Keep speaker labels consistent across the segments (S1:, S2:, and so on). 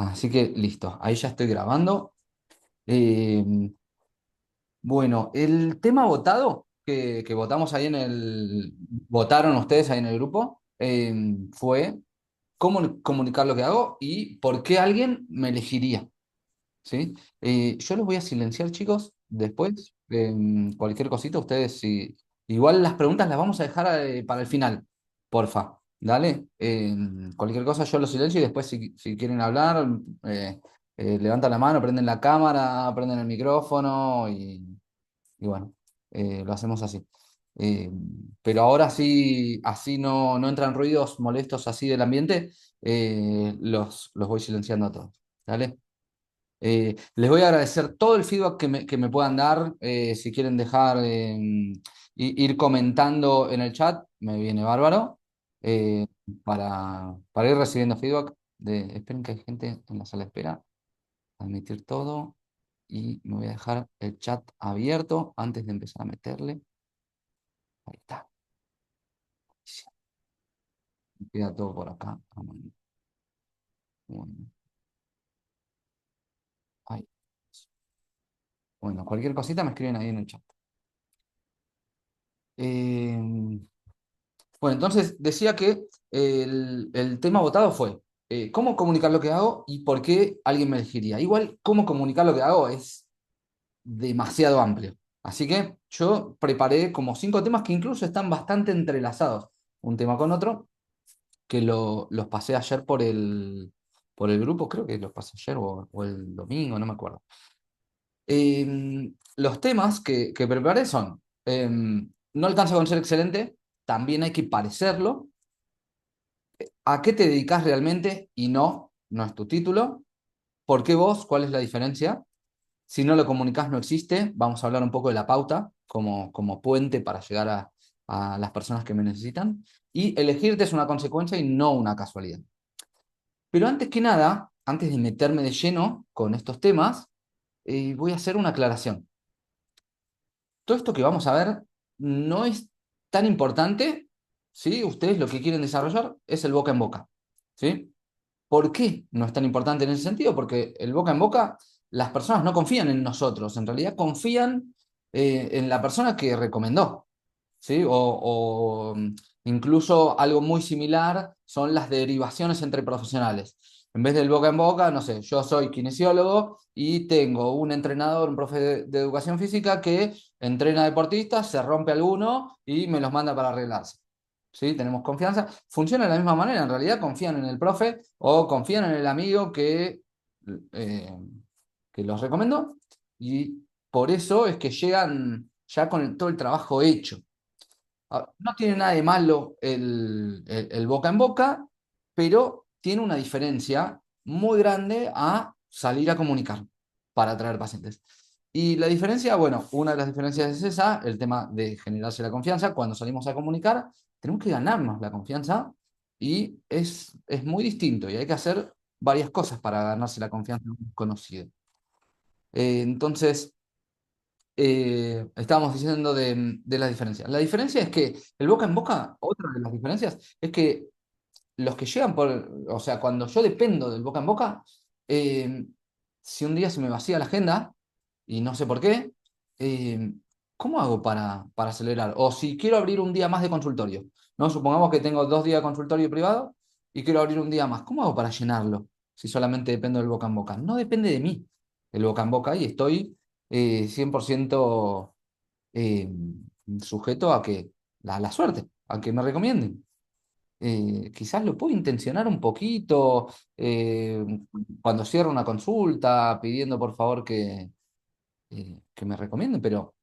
S1: Así que listo, ahí ya estoy grabando. Eh, bueno, el tema votado, que votamos ahí votaron ustedes ahí en el grupo, fue cómo comunicar lo que hago y por qué alguien me elegiría. ¿Sí? Yo los voy a silenciar, chicos. Después, cualquier cosita, ustedes si. Igual las preguntas las vamos a dejar para el final, porfa. Dale. Cualquier cosa yo los silencio y después si quieren hablar, eh, levantan la mano, prenden la cámara, prenden el micrófono y bueno, lo hacemos así. Eh, pero ahora sí, así no entran ruidos molestos así del ambiente, los voy silenciando a todos. ¿Dale? Les voy a agradecer todo el feedback que me puedan dar. Si quieren dejar, ir comentando en el chat, me viene bárbaro. eh, para ir recibiendo feedback. Esperen que hay gente en la sala de espera. Admitir todo. Y me voy a dejar el chat abierto antes de empezar a meterle. Ahí está. Sí, queda todo por acá. Bueno, ahí. Bueno, cualquier cosita me escriben ahí en el chat. Eh, Bueno, entonces decía que el tema votado fue cómo comunicar lo que hago y por qué alguien me elegiría. Igual, cómo comunicar lo que hago es demasiado amplio. Así que yo preparé como 5 temas que incluso están bastante entrelazados, un tema con otro, que los pasé ayer por el grupo, creo que los pasé ayer o el domingo, no me acuerdo. Los temas que preparé son, no alcanza con ser excelente, también hay que parecerlo. ¿A qué te dedicas realmente? Y no es tu título. ¿Por qué vos? ¿Cuál es la diferencia? Si no lo comunicás, no existe. Vamos a hablar un poco de la pauta como puente para llegar a las personas que me necesitan. Y elegirte es una consecuencia y no una casualidad. Pero antes que nada, antes de meterme de lleno con estos temas, voy a hacer una aclaración. Todo esto que vamos a ver no es tan importante, ¿sí? Ustedes lo que quieren desarrollar es el boca en boca, ¿sí? ¿Por qué no es tan importante en ese sentido? Porque el boca en boca, las personas no confían en nosotros, en realidad confían en la persona que recomendó, ¿sí? Incluso algo muy similar son las derivaciones entre profesionales. En vez del boca en boca, no sé, yo soy kinesiólogo y tengo un entrenador, un profe de educación física que entrena deportistas, se rompe alguno y me los manda para arreglarse. ¿Sí? Tenemos confianza. Funciona de la misma manera, en realidad confían en el profe o confían en el amigo eh, que los recomendó y por eso es que llegan ya con todo el trabajo hecho. No tiene nada de malo el boca en boca, pero tiene una diferencia muy grande a salir a comunicar para atraer pacientes. Y la diferencia, bueno, una de las diferencias es esa, el tema de generarse la confianza. Cuando salimos a comunicar, tenemos que ganarnos la confianza y es muy distinto y hay que hacer varias cosas para ganarse la confianza de un desconocido. Entonces, estábamos diciendo de la diferencia. La diferencia es que el boca en boca, otra de las diferencias, es que los que llegan o sea, cuando yo dependo del boca en boca, eh, si un día se me vacía la agenda y no sé por qué, eh, ¿cómo hago para acelerar? O si quiero abrir un día más de consultorio, ¿no? Supongamos que tengo 2 días de consultorio privado y quiero abrir un día más. ¿Cómo hago para llenarlo si solamente dependo del boca en boca? No depende de mí el boca en boca y estoy 100% eh, sujeto a que la suerte, a que me recomienden. Quizás lo puedo intencionar un poquito cuando cierro una consulta, pidiendo por favor que me recomienden, pero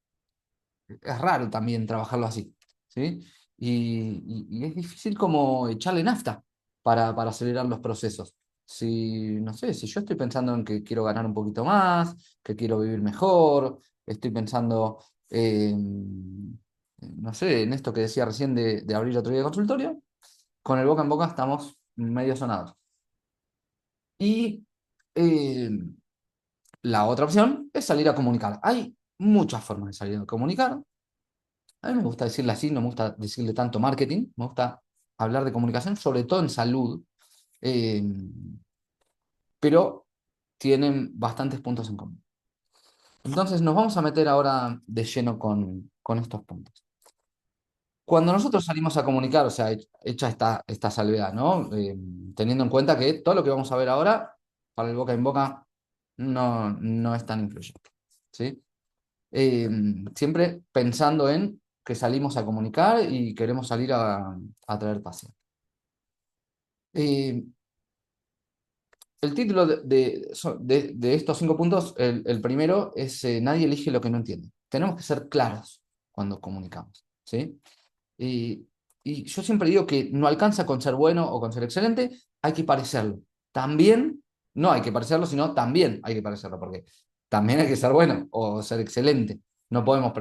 S1: es raro también trabajarlo así, ¿sí? Y es difícil como echarle nafta para acelerar los procesos. Si, no sé, si yo estoy pensando en que quiero ganar un poquito más, que quiero vivir mejor, estoy pensando, no sé, en esto que decía recién de abrir otro día de consultorio, con el boca en boca estamos medio sonados. Y eh, la otra opción es salir a comunicar. Hay muchas formas de salir a comunicar. A mí me gusta decirle así, no me gusta decirle tanto marketing, me gusta hablar de comunicación, sobre todo en salud. Eh, pero tienen bastantes puntos en común. Entonces nos vamos a meter ahora de lleno con estos puntos. Cuando nosotros salimos a comunicar, o sea, hecha esta salvedad, ¿no? Teniendo en cuenta que todo lo que vamos a ver ahora, para el boca en boca, no es tan influyente, ¿sí? Eh, Siempre pensando en que salimos a comunicar y queremos salir a traer pacientes. Eh, el título de estos 5 puntos, el primero es nadie elige lo que no entiende. Tenemos que ser claros cuando comunicamos, ¿sí? Y, y yo siempre digo que no alcanza con ser bueno o con ser excelente, hay que parecerlo. También, no hay que parecerlo, sino también hay que parecerlo, porque también hay que ser bueno o ser excelente. No podemos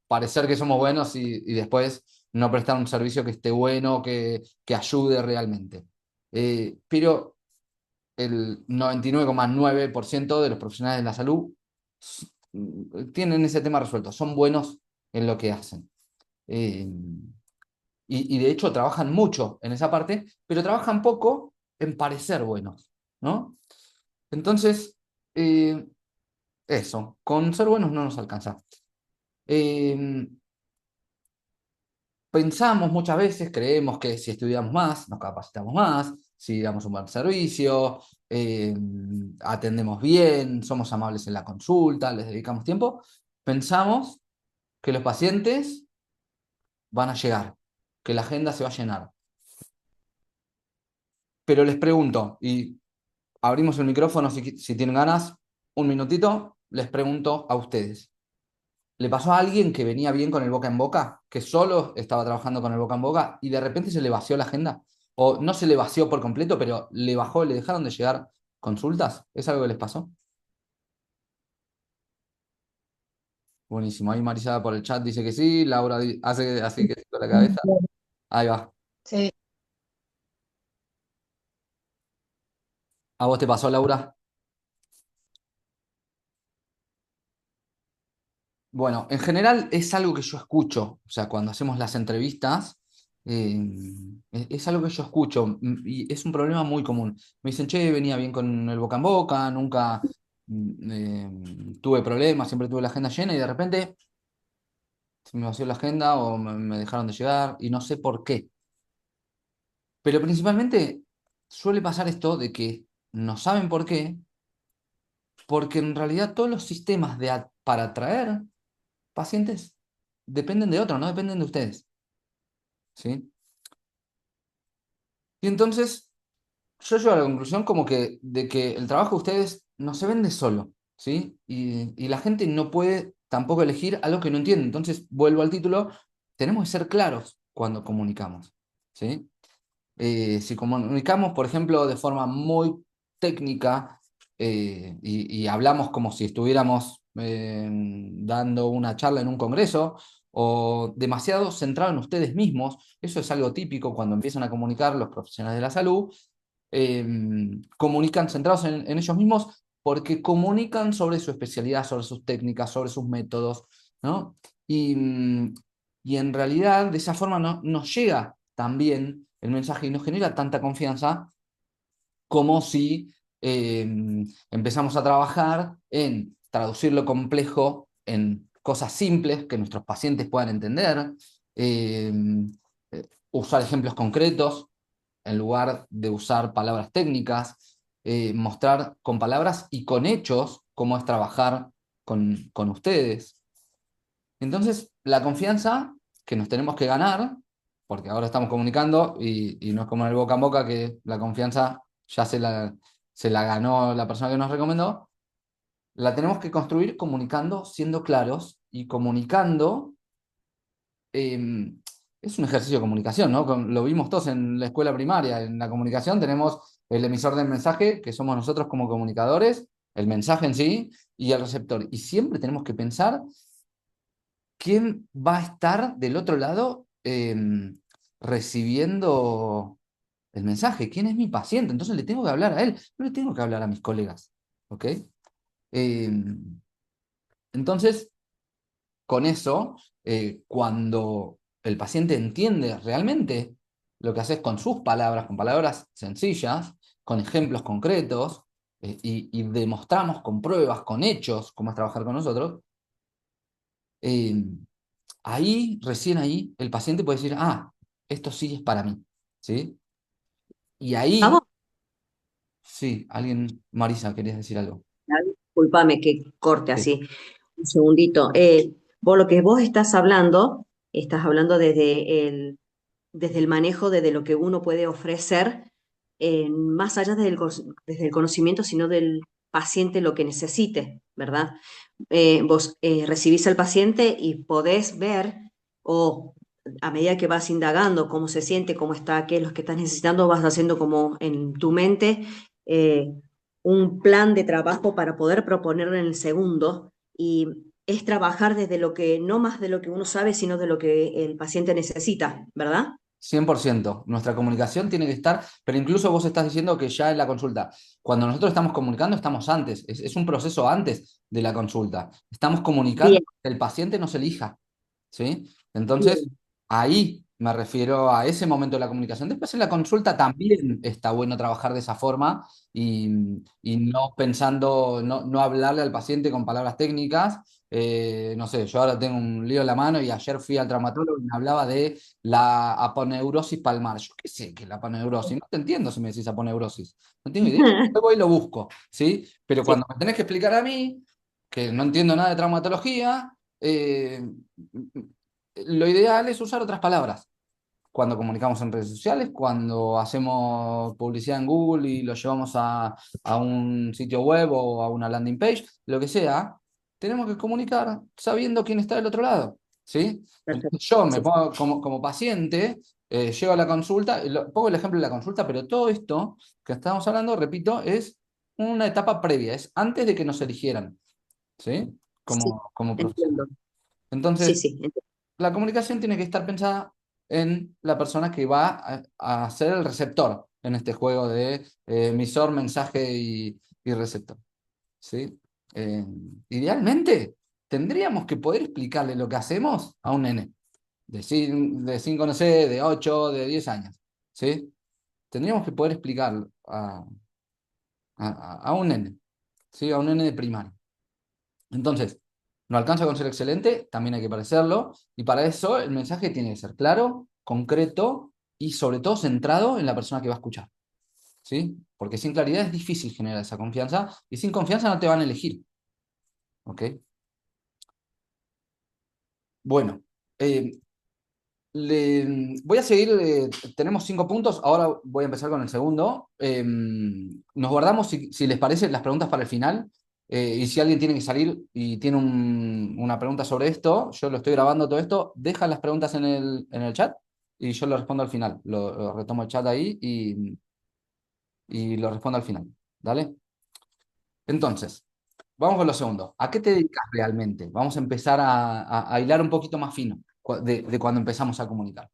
S1: parecer que somos buenos y después no prestar un servicio que esté bueno, que ayude realmente. Pero el 99,9% de los profesionales de la salud tienen ese tema resuelto, son buenos en lo que hacen. Eh, y de hecho trabajan mucho en esa parte, pero trabajan poco en parecer buenos, ¿no? Entonces, eh, eso, con ser buenos no nos alcanza. Eh, Pensamos muchas veces, creemos que si estudiamos más, nos capacitamos más, si damos un buen servicio, atendemos bien, somos amables en la consulta, les dedicamos tiempo, pensamos que los pacientes van a llegar, que la agenda se va a llenar. Pero les pregunto, y abrimos el micrófono si tienen ganas, un minutito, les pregunto a ustedes. ¿Le pasó a alguien que venía bien con el boca en boca, que solo estaba trabajando con el boca en boca y de repente se le vació la agenda? O no se le vació por completo, pero le bajó, le dejaron de llegar consultas. ¿Es algo que les pasó? Buenísimo. Ahí Marisa por el chat dice que sí, Laura hace así que sí con la cabeza. Ahí va.
S2: Sí,
S1: ¿A vos te pasó, Laura? Bueno, en general es algo que yo escucho, o sea, cuando hacemos las entrevistas, eh, es algo que yo escucho y es un problema muy común. Me dicen, che, venía bien con el boca en boca, nunca tuve problemas, siempre tuve la agenda llena y de repente se me vació la agenda o me dejaron de llegar y no sé por qué. Pero principalmente suele pasar esto de que no saben por qué, porque en realidad todos los sistemas para atraer pacientes dependen de otro, no dependen de ustedes. ¿Sí? Y entonces yo llego a la conclusión como que de que el trabajo de ustedes no se vende solo, ¿sí? Y la gente no puede tampoco elegir algo que no entiende. Entonces, vuelvo al título, tenemos que ser claros cuando comunicamos, ¿sí? Si comunicamos, por ejemplo, de forma muy técnica y hablamos como si estuviéramos dando una charla en un congreso o demasiado centrado en ustedes mismos, eso es algo típico cuando empiezan a comunicar los profesionales de la salud, eh, comunican centrados en ellos mismos porque comunican sobre su especialidad, sobre sus técnicas, sobre sus métodos, ¿no? Y, y en realidad de esa forma no nos llega también el mensaje y nos genera tanta confianza como si eh, empezamos a trabajar en traducir lo complejo en cosas simples que nuestros pacientes puedan entender, eh, usar ejemplos concretos en lugar de usar palabras técnicas, mostrar con palabras y con hechos cómo es trabajar con ustedes. Entonces, la confianza que nos tenemos que ganar, porque ahora estamos comunicando y no es como en el boca en boca que la confianza ya se la ganó la persona que nos recomendó, la tenemos que construir comunicando, siendo claros y comunicando. Es un ejercicio de comunicación, ¿no? Lo vimos todos en la escuela primaria. En la comunicación tenemos el emisor del mensaje, que somos nosotros como comunicadores, el mensaje en sí y el receptor. Y siempre tenemos que pensar quién va a estar del otro lado recibiendo el mensaje, quién es mi paciente. Entonces le tengo que hablar a él, no le tengo que hablar a mis colegas. ¿Ok? Entonces, con eso, cuando el paciente entiende realmente lo que haces con sus palabras, con palabras sencillas, con ejemplos concretos, y demostramos con pruebas, con hechos, cómo es trabajar con nosotros, eh, ahí, recién ahí, el paciente puede decir, ah, esto sí es para mí, ¿sí? Y ahí,
S2: Vamos,
S1: sí, alguien, Marisa, querías decir algo.
S2: discúlpame que corte
S1: Sí,
S2: así, un segundito. Vos lo que vos estás hablando desde el manejo, desde lo que uno puede ofrecer, más allá desde el conocimiento, sino del paciente lo que necesite, ¿verdad? Vos recibís al paciente y podés ver, o a medida que vas indagando cómo se siente, cómo está, qué es lo que estás necesitando, vas haciendo como en tu mente eh, un plan de trabajo para poder proponerlo en el segundo. Y es trabajar desde lo que, no más de lo que uno sabe, sino de lo que el paciente necesita, ¿verdad?
S1: 100%. Nuestra comunicación tiene que estar, pero incluso vos estás diciendo que ya en la consulta, cuando nosotros estamos comunicando, estamos antes, es un proceso antes de la consulta. Estamos comunicando
S2: Bien,
S1: que el paciente nos elija, ¿sí? Entonces,
S2: bien,
S1: ahí me refiero a ese momento de la comunicación. Después en la consulta también está bueno trabajar de esa forma y, y no pensando, no hablarle al paciente con palabras técnicas. No sé, yo ahora tengo un lío en la mano y ayer fui al traumatólogo y me hablaba de la aponeurosis palmar. Yo qué sé que es la aponeurosis, no te entiendo si me decís aponeurosis, no tengo idea. Yo voy y lo busco, ¿sí? Pero
S2: sí,
S1: cuando me tenés que explicar a mí, que no entiendo nada de traumatología, lo ideal es usar otras palabras. Cuando comunicamos en redes sociales, cuando hacemos publicidad en Google y lo llevamos a un sitio web o a una landing page, lo que sea, tenemos que comunicar sabiendo quién está del otro lado, ¿sí?
S2: perfecto.
S1: Entonces yo me
S2: Sí,
S1: pongo como paciente, llego a la consulta, pongo el ejemplo de la consulta, pero todo esto que estamos hablando, repito, es una etapa previa, es antes de que nos eligieran, ¿sí?
S2: sí,
S1: Como profesional.
S2: entiendo. Sí,
S1: Entonces,
S2: sí, entiendo.
S1: la comunicación tiene que estar pensada en la persona que va a ser el receptor en este juego de emisor, mensaje y receptor. ¿Sí? Eh, Idealmente, tendríamos que poder explicarle lo que hacemos a un nene de 5 no sé, de 8 de 10 años. ¿Sí? Tendríamos que poder explicarlo a un nene, ¿sí? A un nene de primaria. Entonces, no alcanza con ser excelente, también hay que parecerlo, y para eso el mensaje tiene que ser claro, concreto y sobre todo centrado en la persona que va a escuchar, ¿sí? Porque sin claridad es difícil generar esa confianza y sin confianza no te van a elegir, ¿ok? Bueno, eh, voy a seguir, tenemos 5 puntos, ahora voy a empezar con el segundo. Nos guardamos, si les parece, las preguntas para el final. Y si alguien tiene que salir y tiene una pregunta sobre esto, yo lo estoy grabando todo esto, dejan las preguntas en el chat y yo lo respondo al final. Lo retomo el chat ahí y lo respondo al final. ¿Dale? Entonces, vamos con lo segundo. ¿A qué te dedicas realmente? Vamos a empezar a hilar un poquito más fino de cuando empezamos a comunicar.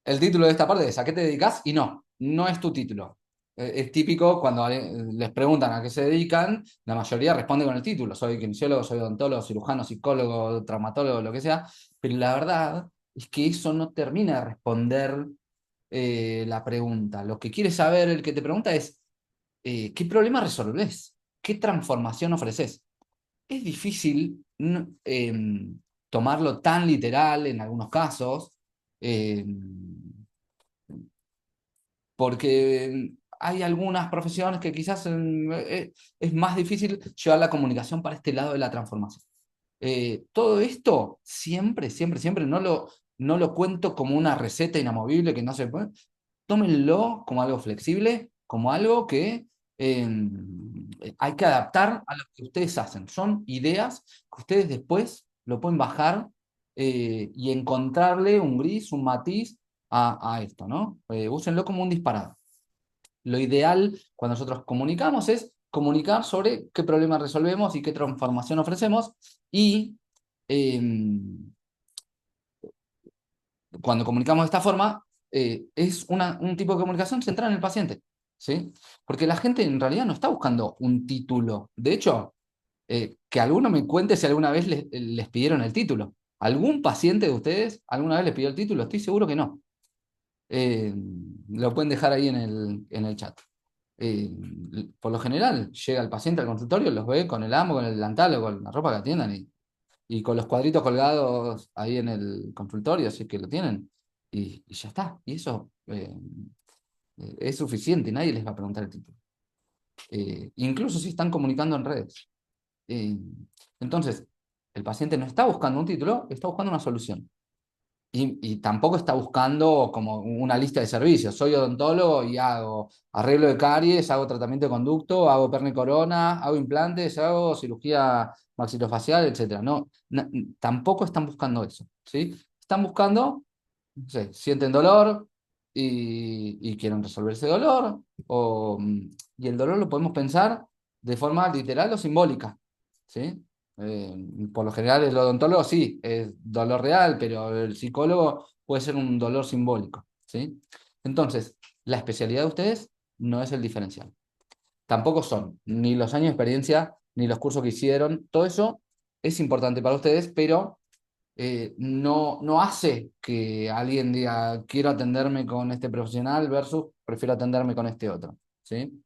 S1: El título de esta parte es ¿a qué te dedicas? Y no, no es tu título. Es típico cuando les preguntan a qué se dedican, la mayoría responde con el título. Soy kinesiólogo, soy odontólogo, cirujano, psicólogo, traumatólogo, lo que sea. Pero la verdad es que eso no termina de responder la pregunta. Lo que quiere saber el que te pregunta es ¿qué problema resolvés? ¿Qué transformación ofreces? Es difícil tomarlo tan literal en algunos casos. eh, Porque hay algunas profesiones que quizás es más difícil llevar la comunicación para este lado de la transformación. Todo esto siempre, siempre, siempre no lo cuento como una receta inamovible que no se puede. Tómenlo como algo flexible, como algo que eh, hay que adaptar a lo que ustedes hacen. Son ideas que ustedes después lo pueden bajar y encontrarle un gris, un matiz a esto, ¿no? Úsenlo como un disparador. Lo ideal cuando nosotros comunicamos es comunicar sobre qué problema resolvemos y qué transformación ofrecemos y eh, cuando comunicamos de esta forma es un tipo de comunicación centrada en el paciente, ¿sí? Porque la gente en realidad no está buscando un título. De hecho, que alguno me cuente si alguna vez les pidieron el título. ¿Algún paciente de ustedes alguna vez les pidió el título? Estoy seguro que no. Eh, lo pueden dejar ahí en el chat. eh, por lo general llega el paciente al consultorio, los ve con el amo, con el delantal o con la ropa que atiendan y con los cuadritos colgados ahí en el consultorio, así que lo tienen, y ya está. Y eso es suficiente, nadie les va a preguntar el título. Incluso si están comunicando en redes. Eh, entonces, el paciente no está buscando un título, está buscando una solución. Y tampoco está buscando como una lista de servicios. Soy odontólogo y hago arreglo de caries, hago tratamiento de conducto, hago perno y corona, hago implantes, hago cirugía maxilofacial, etcétera. No, tampoco están buscando eso, ¿sí? Están buscando, no sé, sienten dolor y quieren resolver ese dolor, y el dolor lo podemos pensar de forma literal o simbólica, ¿sí? Eh, por lo general el odontólogo sí, es dolor real, pero el psicólogo puede ser un dolor simbólico, ¿sí? Entonces, la especialidad de ustedes no es el diferencial. Tampoco son ni los años de experiencia, ni los cursos que hicieron. Todo eso es importante para ustedes, pero no hace que alguien diga, quiero atenderme con este profesional versus prefiero atenderme con este otro, ¿sí?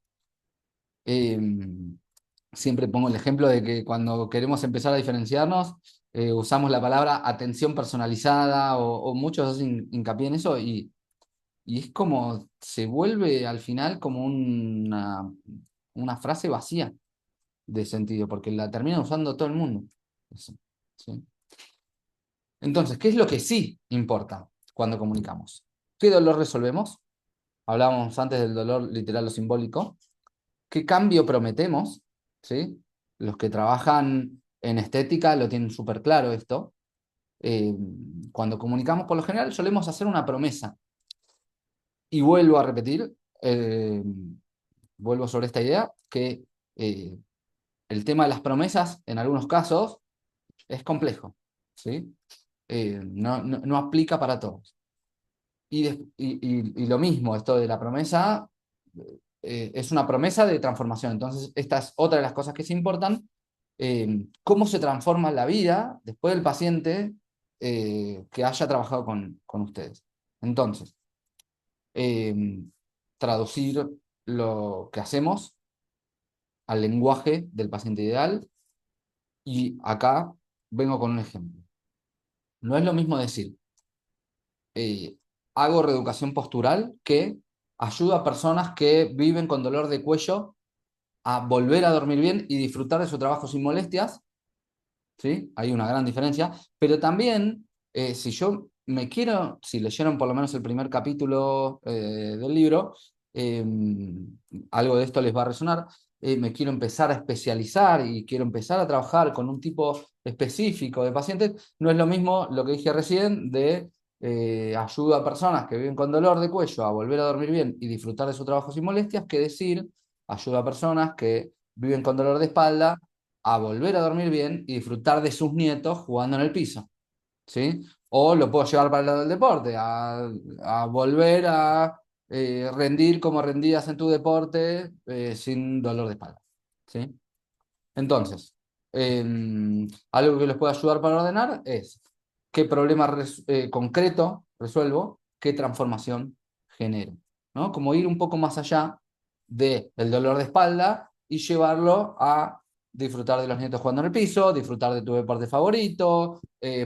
S1: Eh, Siempre pongo el ejemplo de que cuando queremos empezar a diferenciarnos, usamos la palabra atención personalizada o muchos hacen hincapié en eso y es como, se vuelve al final como una frase vacía de sentido, porque la termina usando todo el mundo. Eso, ¿sí? Entonces, ¿qué es lo que sí importa cuando comunicamos? ¿Qué dolor resolvemos? Hablábamos antes del dolor literal o simbólico. ¿Qué cambio prometemos? ¿Sí? Los que trabajan en estética lo tienen súper claro esto. Eh, Cuando comunicamos, por lo general, solemos hacer una promesa. Y vuelvo a repetir, eh, vuelvo sobre esta idea, que eh, el tema de las promesas, en algunos casos, es complejo. ¿Sí? No aplica para todos. Y lo mismo, esto de la promesa, es una promesa de transformación. Entonces, esta es otra de las cosas que se importan. Cómo se transforma la vida después del paciente que haya trabajado con ustedes. Entonces, eh, traducir lo que hacemos al lenguaje del paciente ideal. Y acá vengo con un ejemplo. No es lo mismo decir, eh, hago reeducación postural que ayuda a personas que viven con dolor de cuello a volver a dormir bien y disfrutar de su trabajo sin molestias, ¿sí? Hay una gran diferencia, pero también, si yo me quiero, si leyeron por lo menos el primer capítulo del libro, eh, algo de esto les va a resonar, me quiero empezar a especializar y quiero empezar a trabajar con un tipo específico de pacientes, no es lo mismo lo que dije recién de ayuda a personas que viven con dolor de cuello a volver a dormir bien y disfrutar de su trabajo sin molestias, que decir ayuda a personas que viven con dolor de espalda a volver a dormir bien y disfrutar de sus nietos jugando en el piso, ¿sí? O lo puedo llevar para el lado del deporte, a volver a rendir como rendías en tu deporte sin dolor de espalda, ¿sí? Entonces, algo que les puede ayudar para ordenar es qué problema concreto resuelvo, qué transformación genero, ¿no? Como ir un poco más allá del dolor de espalda y llevarlo a disfrutar de los nietos jugando en el piso, disfrutar de tu deporte favorito,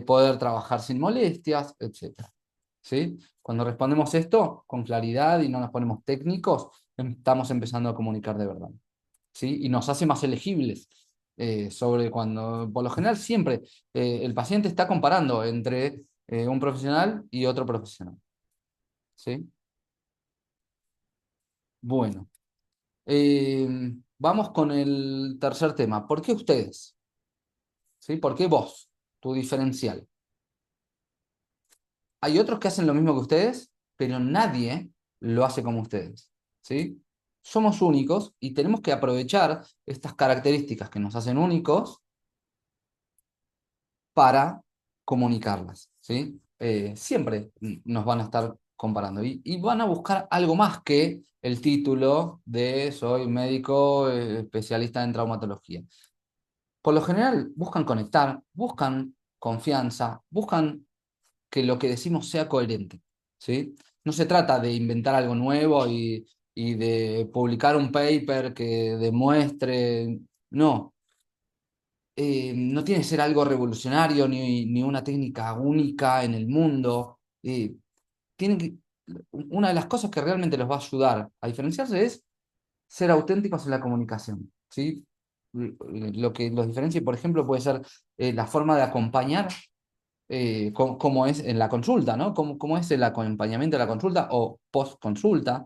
S1: poder trabajar sin molestias, etcétera. ¿Sí? Cuando respondemos esto con claridad y no nos ponemos técnicos, estamos empezando a comunicar de verdad. ¿Sí? Y nos hace más elegibles sobre cuando, por lo general, siempre el paciente está comparando entre un profesional y otro profesional. ¿Sí? Bueno, eh, vamos con el tercer tema. ¿Por qué ustedes? ¿Sí? ¿Por qué vos? Tu diferencial. Hay otros que hacen lo mismo que ustedes, pero nadie lo hace como ustedes. ¿Sí? Somos únicos y tenemos que aprovechar estas características que nos hacen únicos para comunicarlas, ¿sí? Siempre nos van a estar comparando y van a buscar algo más que el título de soy médico especialista en traumatología. Por lo general buscan conectar, buscan confianza, buscan que lo que decimos sea coherente, ¿sí? No se trata de inventar algo nuevo y de publicar un paper que demuestre, no, no tiene que ser algo revolucionario ni una técnica única en el mundo. Tienen que, una de las cosas que realmente los va a ayudar a diferenciarse es ser auténticos en la comunicación, ¿sí? Lo que los diferencia, por ejemplo, puede ser la forma de acompañar, cómo es en la consulta, ¿no? Cómo es el acompañamiento de la consulta o post consulta.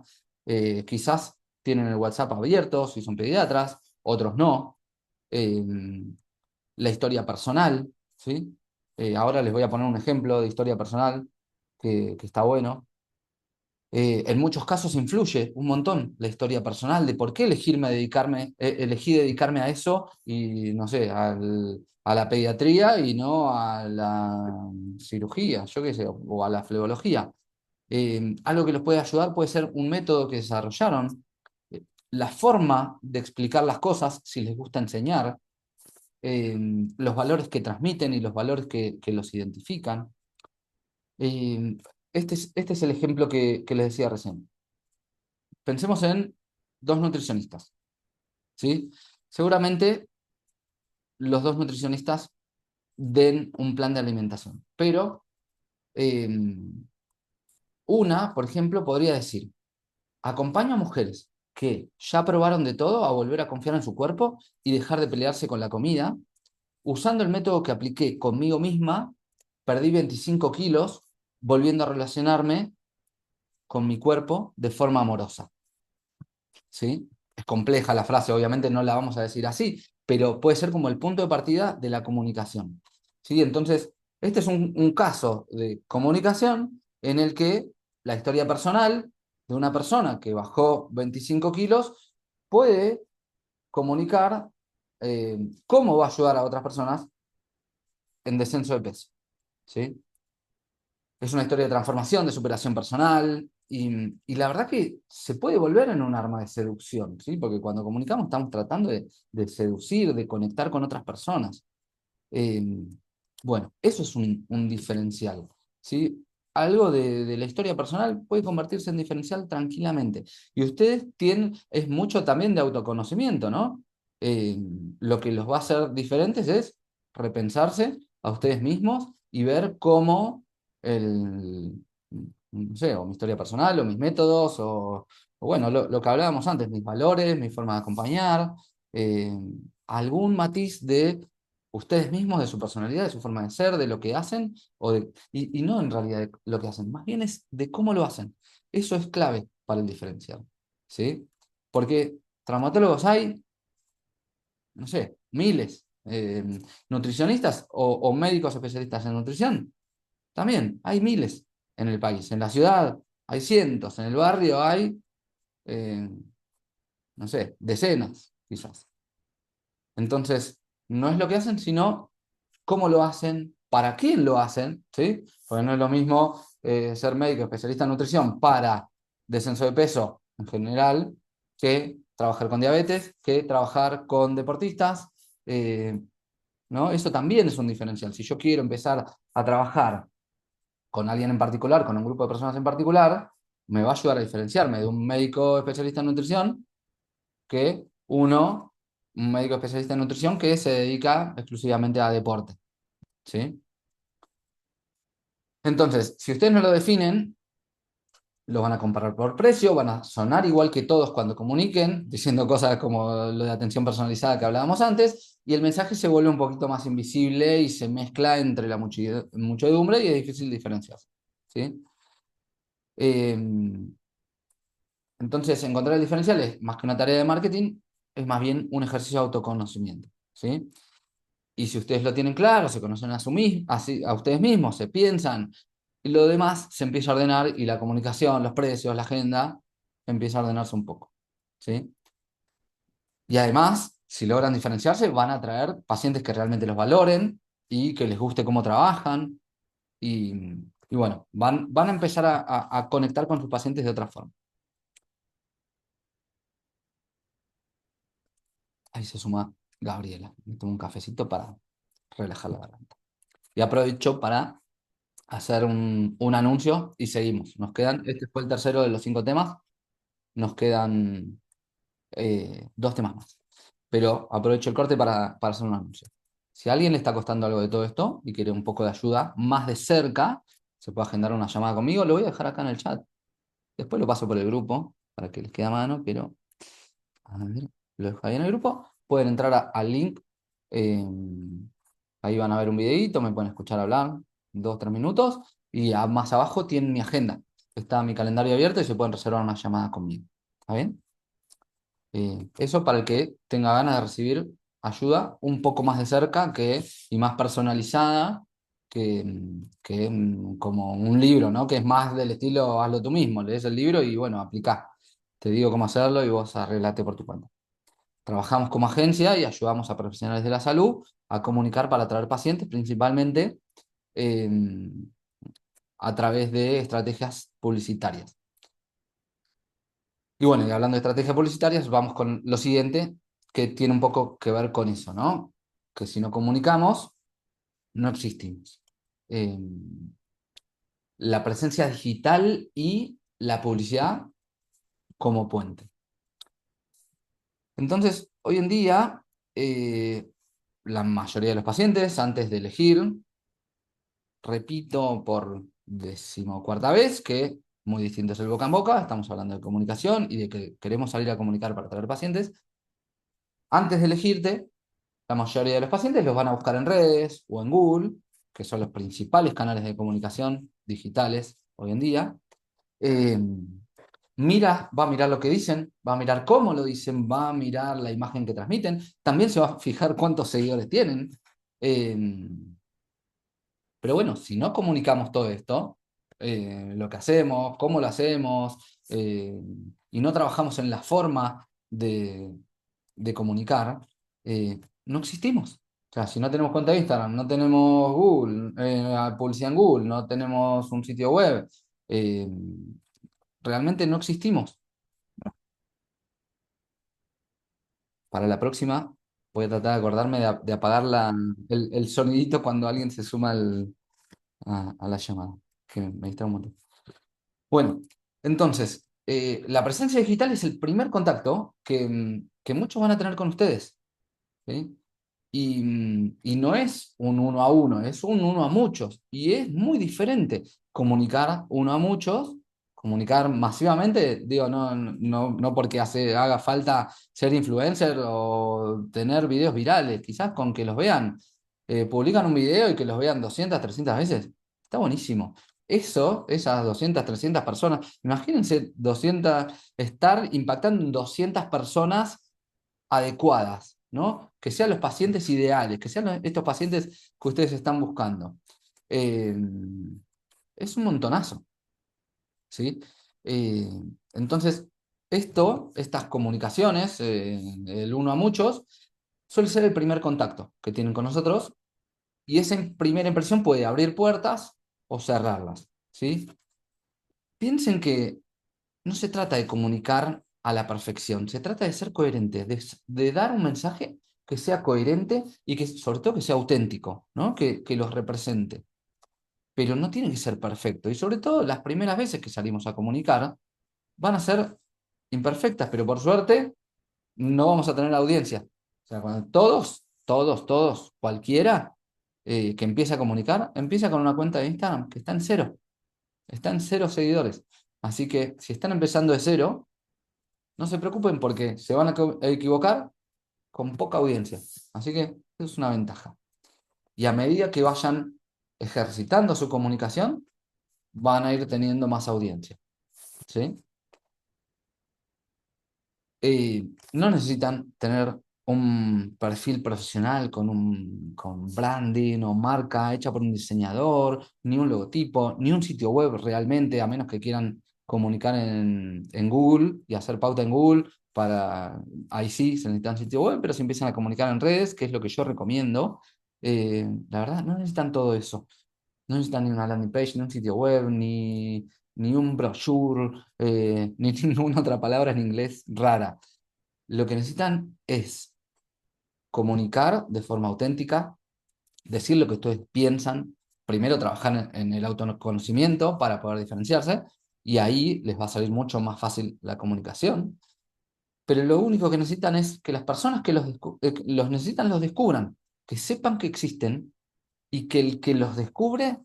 S1: Quizás tienen el WhatsApp abierto si son pediatras, otros no. Eh, la historia personal, ¿sí? Ahora les voy a poner un ejemplo de historia personal que está bueno. En muchos casos influye un montón la historia personal de por qué elegí dedicarme a eso y no sé, a la pediatría y no a la cirugía, yo qué sé, o a la flebología. Algo que les puede ayudar puede ser un método que desarrollaron, eh, la forma de explicar las cosas, si les gusta enseñar, eh, los valores que transmiten y los valores que los identifican. Eh, este es el ejemplo que les decía recién. Pensemos en dos nutricionistas, ¿sí? Seguramente los dos nutricionistas den un plan de alimentación, pero eh, una, por ejemplo, podría decir, acompaño a mujeres que ya probaron de todo a volver a confiar en su cuerpo y dejar de pelearse con la comida. Usando el método que apliqué conmigo misma, perdí 25 kilos volviendo a relacionarme con mi cuerpo de forma amorosa. ¿Sí? Es compleja la frase, obviamente no la vamos a decir así, pero puede ser como el punto de partida de la comunicación. ¿Sí? Entonces, este es un caso de comunicación en el que la historia personal de una persona que bajó 25 kilos puede comunicar cómo va a ayudar a otras personas en descenso de peso. ¿Sí? Es una historia de transformación, de superación personal, y la verdad que se puede volver en un arma de seducción, ¿sí? Porque cuando comunicamos estamos tratando de seducir, de conectar con otras personas. Eh, bueno, eso es un diferencial, ¿sí? Algo de la historia personal puede convertirse en diferencial tranquilamente. Y ustedes tienen, es mucho también de autoconocimiento, ¿no? Eh, lo que los va a hacer diferentes es repensarse a ustedes mismos y ver cómo no sé, o mi historia personal, o mis métodos, o bueno, lo que hablábamos antes, mis valores, mi forma de acompañar, eh, algún matiz de ustedes mismos, de su personalidad, de su forma de ser, de lo que hacen, y no en realidad de lo que hacen, más bien es de cómo lo hacen. Eso es clave para el diferencial, ¿sí? Porque traumatólogos hay, no sé, miles. Nutricionistas o médicos especialistas en nutrición, también hay miles en el país. En la ciudad hay cientos, en el barrio hay, eh, no sé, decenas, quizás. Entonces, no es lo que hacen, sino cómo lo hacen, para quién lo hacen, ¿sí? Porque no es lo mismo ser médico especialista en nutrición para descenso de peso en general que trabajar con diabetes, que trabajar con deportistas, ¿no? Eso también es un diferencial. Si yo quiero empezar a trabajar con alguien en particular, con un grupo de personas en particular, me va a ayudar a diferenciarme de un médico especialista en nutrición que un médico especialista en nutrición que se dedica exclusivamente a deporte, ¿sí? Entonces, si ustedes no lo definen, lo van a comparar por precio, van a sonar igual que todos cuando comuniquen, diciendo cosas como lo de atención personalizada que hablábamos antes, y el mensaje se vuelve un poquito más invisible y se mezcla entre la muchedumbre y es difícil diferenciarse, ¿sí? Eh, entonces, encontrar el diferencial es más que una tarea de marketing, es más bien un ejercicio de autoconocimiento, ¿sí? Y si ustedes lo tienen claro, se conocen a ustedes mismos, se piensan, y lo demás se empieza a ordenar y la comunicación, los precios, la agenda, empieza a ordenarse un poco, ¿sí? Y además, si logran diferenciarse, van a atraer pacientes que realmente los valoren y que les guste cómo trabajan y, y bueno, van a empezar a conectar con sus pacientes de otra forma. Ahí se suma Gabriela. Me tomo un cafecito para relajar la garganta. Y aprovecho para hacer un anuncio y seguimos. Nos quedan, este fue el tercero de los 5 temas. nos quedan dos temas más. Pero aprovecho el corte para hacer un anuncio. Si a alguien le está costando algo de todo esto y quiere un poco de ayuda más de cerca, se puede agendar una llamada conmigo, lo voy a dejar acá en el chat. Después lo paso por el grupo para que les quede a mano, pero a ver, lo dejo ahí en el grupo. Pueden entrar al link. eh, Ahí van a ver un videíto, me pueden escuchar hablar 2 o 3 minutos. Y más abajo tienen mi agenda. Está mi calendario abierto y se pueden reservar una llamada conmigo. ¿Está bien? Eso para el que tenga ganas de recibir ayuda un poco más de cerca y más personalizada que como un libro, ¿no? Que es más del estilo hazlo tú mismo, lees el libro y bueno, aplicá. Te digo cómo hacerlo y vos arreglate por tu cuenta. Trabajamos como agencia y ayudamos a profesionales de la salud a comunicar para atraer pacientes, principalmente eh, a través de estrategias publicitarias. Y bueno, y hablando de estrategias publicitarias, vamos con lo siguiente, que tiene un poco que ver con eso, ¿no? Que si no comunicamos, no existimos. Eh, la presencia digital y la publicidad como puente. Entonces, hoy en día, la mayoría de los pacientes, antes de elegir, repito por 14ª vez que muy distinto es el boca en boca, estamos hablando de comunicación y de que queremos salir a comunicar para traer pacientes. Antes de elegirte, la mayoría de los pacientes los van a buscar en redes o en Google, que son los principales canales de comunicación digitales hoy en día. Eh, va a mirar lo que dicen, va a mirar cómo lo dicen, va a mirar la imagen que transmiten, también se va a fijar cuántos seguidores tienen. Eh, pero bueno, si no comunicamos todo esto, lo que hacemos, cómo lo hacemos, y no trabajamos en la forma de comunicar, no existimos. O sea, si no tenemos cuenta de Instagram, no tenemos Google, publicidad en Google, no tenemos un sitio web, eh, realmente no existimos. Para la próxima voy a tratar de acordarme de apagar el sonidito cuando alguien se suma a la llamada, que me distrae un montón. Bueno, entonces, la presencia digital es el primer contacto que muchos van a tener con ustedes, ¿sí? Y no es un uno a uno, es un uno a muchos. Y es muy diferente comunicar uno a muchos, comunicar masivamente, digo, no porque haga falta ser influencer o tener videos virales, quizás con que los vean, publican un video y que los vean 200 300 veces, está buenísimo. Esas 200 300 personas, imagínense 200, estar impactando en 200 personas adecuadas, ¿no? Que sean los pacientes ideales, que sean estos pacientes que ustedes están buscando. Eh, es un montonazo, ¿sí? Eh, entonces, estas comunicaciones, el uno a muchos, suele ser el primer contacto que tienen con nosotros y esa primera impresión puede abrir puertas o cerrarlas, ¿sí? Piensen que no se trata de comunicar a la perfección, se trata de ser coherente, de dar un mensaje que sea coherente y que sobre todo que sea auténtico, ¿no? Que los represente. Pero no tiene que ser perfecto. Y sobre todo las primeras veces que salimos a comunicar van a ser imperfectas, pero por suerte no vamos a tener audiencia. O sea, cuando todos, cualquiera que empiece a comunicar, empieza con una cuenta de Instagram que está en cero seguidores. Así que si están empezando de cero, no se preocupen porque se van a equivocar con poca audiencia. Así que eso es una ventaja. Y a medida que vayan ejercitando su comunicación, van a ir teniendo más audiencia. ¿Sí? No necesitan tener un perfil profesional con branding o marca hecha por un diseñador, ni un logotipo, ni un sitio web realmente, a menos que quieran comunicar en Google y hacer pauta en Google. Ahí sí se necesitan sitio web, pero si empiezan a comunicar en redes, que es lo que yo recomiendo, la verdad no necesitan todo eso. No necesitan ni una landing page, ni un sitio web, ni un brochure, ni ninguna otra palabra en inglés rara. Lo que necesitan es comunicar de forma auténtica, decir lo que ustedes piensan, primero trabajar en el autoconocimiento para poder diferenciarse y ahí les va a salir mucho más fácil la comunicación. Pero lo único que necesitan es que las personas que los necesitan los descubran, que sepan que existen y que el que los descubre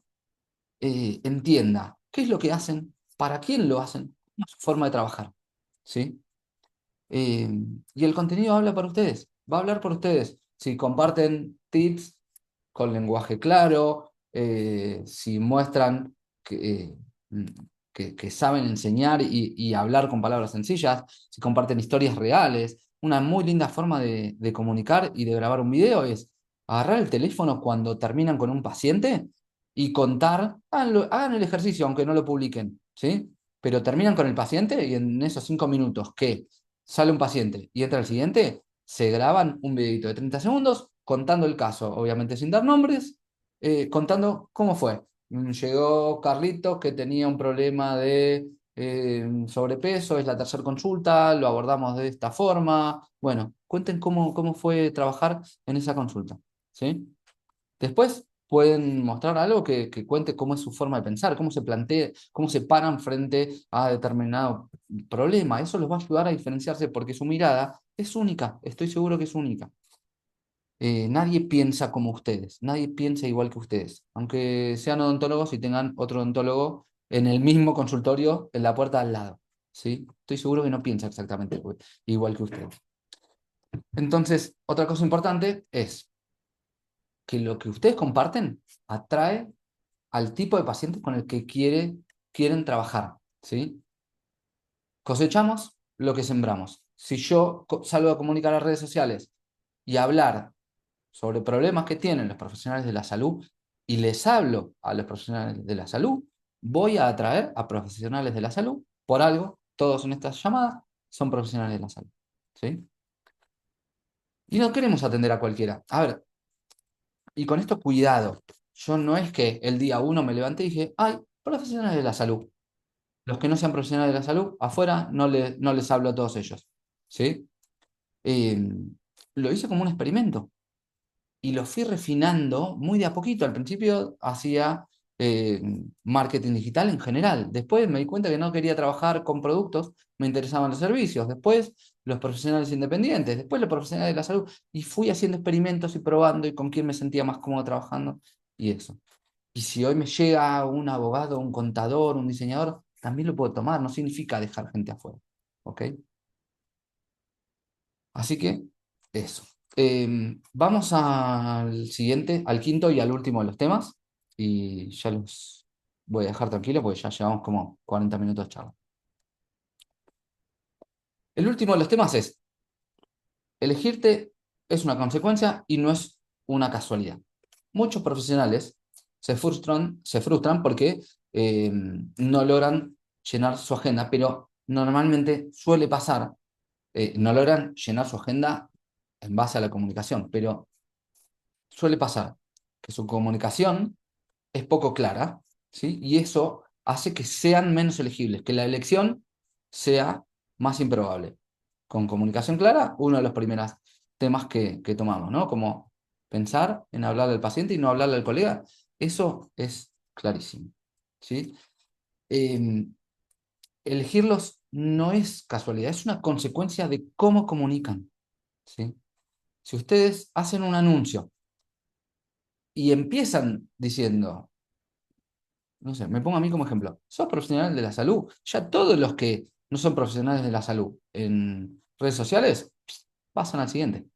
S1: entienda qué es lo que hacen, para quién lo hacen, cómo es su forma de trabajar. ¿Sí? Eh, y el contenido habla por ustedes, va a hablar por ustedes. Si comparten tips con lenguaje claro, si muestran mm, que saben enseñar y hablar con palabras sencillas, si comparten historias reales. Una muy linda forma de comunicar y de grabar un video es agarrar el teléfono cuando terminan con un paciente y contar, hagan el ejercicio aunque no lo publiquen, ¿sí? Pero terminan con el paciente y en esos 5 minutos que sale un paciente y entra el siguiente, se graban un videito de 30 segundos contando el caso, obviamente sin dar nombres, contando cómo fue. Llegó Carlitos que tenía un problema de sobrepeso, es la tercera consulta, lo abordamos de esta forma. Bueno, cuenten cómo fue trabajar en esa consulta, ¿sí? Después pueden mostrar algo que cuente cómo es su forma de pensar, cómo se plantea, cómo se paran frente a determinado problema. Eso los va a ayudar a diferenciarse porque su mirada es única, estoy seguro que es única. Nadie piensa como ustedes, nadie piensa igual que ustedes, aunque sean odontólogos y tengan otro odontólogo en el mismo consultorio en la puerta al lado, ¿sí? Estoy seguro que no piensa exactamente igual que ustedes. Entonces, otra cosa importante es que lo que ustedes comparten atrae al tipo de paciente con el que quieren trabajar, ¿sí? Cosechamos lo que sembramos. Si yo salgo a comunicar a las redes sociales y a hablar sobre problemas que tienen los profesionales de la salud y les hablo a los profesionales de la salud, voy a atraer a profesionales de la salud. Por algo, todos en estas llamadas son profesionales de la salud, ¿sí? Y no queremos atender a cualquiera. A ver, y con esto cuidado. Yo no es que el día uno me levanté y dije, ay, profesionales de la salud. Los que no sean profesionales de la salud, afuera no les hablo a todos ellos. ¿Sí? Eh, lo hice como un experimento y lo fui refinando muy de a poquito. Al principio hacía eh, marketing digital en general. Después me di cuenta que no quería trabajar con productos, me interesaban los servicios. Después los profesionales independientes, después los profesionales de la salud. Y fui haciendo experimentos y probando y con quién me sentía más cómodo trabajando y eso. Y si hoy me llega un abogado, un contador, un diseñador, también lo puedo tomar. No significa dejar gente afuera. ¿Ok? Así que eso. Vamos al siguiente, al quinto y al último de los temas. Y ya los voy a dejar tranquilos porque ya llevamos como 40 minutos de charla. El último de los temas es, elegirte es una consecuencia y no es una casualidad. Muchos profesionales se frustran porque no logran llenar su agenda, pero normalmente suele pasar, no logran llenar su agenda en base a la comunicación, pero suele pasar que su comunicación es poco clara, ¿sí? Y eso hace que sean menos elegibles, que la elección sea más improbable. Con comunicación clara, uno de los primeros temas que tomamos, ¿no? Como pensar en hablarle al paciente y no hablarle al colega, eso es clarísimo, ¿sí? Eh, elegirlos no es casualidad, es una consecuencia de cómo comunican, ¿sí? Si ustedes hacen un anuncio y empiezan diciendo, no sé, me pongo a mí como ejemplo, sos profesional de la salud, ya todos los que no son profesionales de la salud en redes sociales pasan al siguiente,